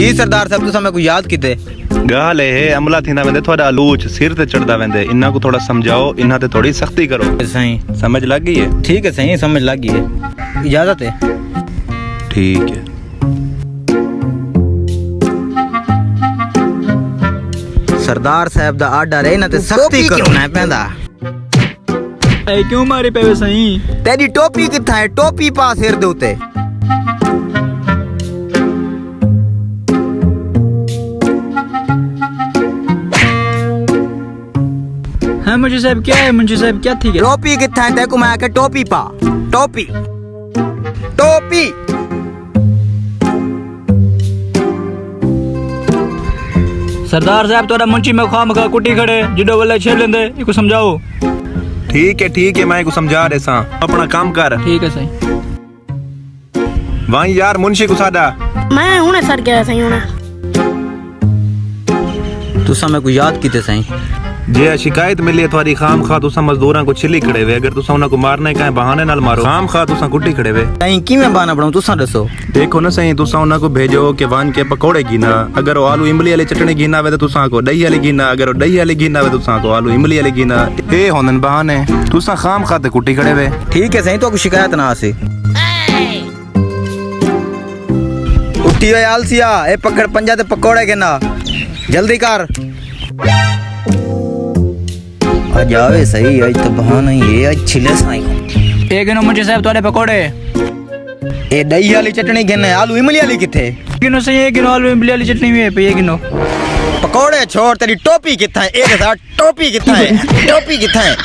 जी सरदार साहब तुसा मैं को याद किते गाल है अमला थींदा वेंदे थोड़ा आलूच सिर ते चढ़दा वेंदे इन्ना को थोड़ा समझाओ इन्ना ते थोड़ी सख्ती करो। सही समझ लग गई है? ठीक है सही समझ लग गई है। इजाजत है। ठीक है। सरदार साहब दा आर्डर है ना ते सख्ती करना पैंदा। ए क्यों मारे पे सही? तेरी टोपी किथा है? टोपी पा सिर दे उते। हाँ मुंशी साहब क्या है? मुंशी साहब क्या थी? टोपी किथा है? तेको मैं आके टोपी पा। टोपी टोपी सरदार साहब तोरा मुंशी में खाम खा कुटी खड़े जिडो वाले छेड़ लेंदे इको समझाओ। ठीक है मैं को समझा रहे सा अपना काम कर। ठीक है सही। वहीं यार मुंशी को सादा मैं हुने सर गया सही हुने। तुसा मैं को याद किते सही जे शिकायत मिली है थोड़ी खाम खा तुसा मजदूरां को छिली खड़े वे अगर तुसा उन्हां को मारना है बहाने नाल मारो खाम खा तुसा कुटी खड़े वे सही की मैं बहाना बनाऊं तुसा दसो। देखो ना सही तुसा उन्हां को भेजो के वान के पकोड़े गिना अगर वो आलू इमली वाली चटनी गिना वे तो तुसा को दही वाली गिना अगर वो दही वाली गिना वे तो तुसा को आलू इमली वाली गिना ए होनन बहाने तुसा खाम खा ते कुटी खड़े वे। ठीक है सही तो शिकायत ना आसी। उठी ओए आलसिया ए पकड़ पंजा ते पकोड़े गिना जल्दी कर। आज आवे सही आज तो बहाना ही है आज छिले साई एक गिनो मुंशी साहब तोरे पकोड़े ए दही वाली चटनी गिने आलू इमली वाली किथे? गिनो सही एक गिनो आलू इमली वाली चटनी में पे ये गिनो पकोड़े छोड़ तेरी टोपी किथा है? एक साथ टोपी किथा है? टोपी किथा है?